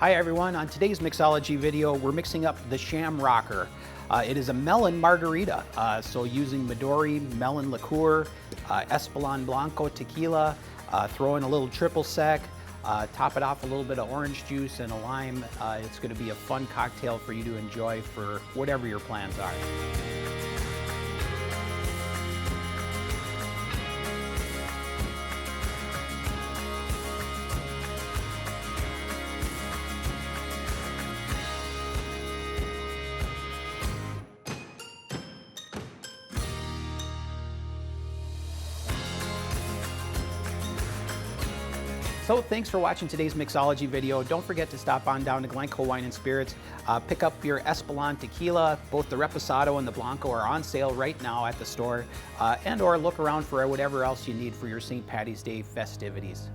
Hi everyone, on today's mixology video, we're mixing up the Shamrocker. It is a melon margarita, so using Midori, melon liqueur, Espolon Blanco tequila, throw in a little triple sec, top it off a little bit of orange juice and a lime. It's going to be a fun cocktail for you to enjoy for whatever your plans are. So thanks for watching today's mixology video. Don't forget to stop on down to Glencoe Wine and Spirits. Pick up your Espolon tequila. Both the Reposado and the Blanco are on sale right now at the store. And or look around for whatever else you need for your St. Patty's Day festivities.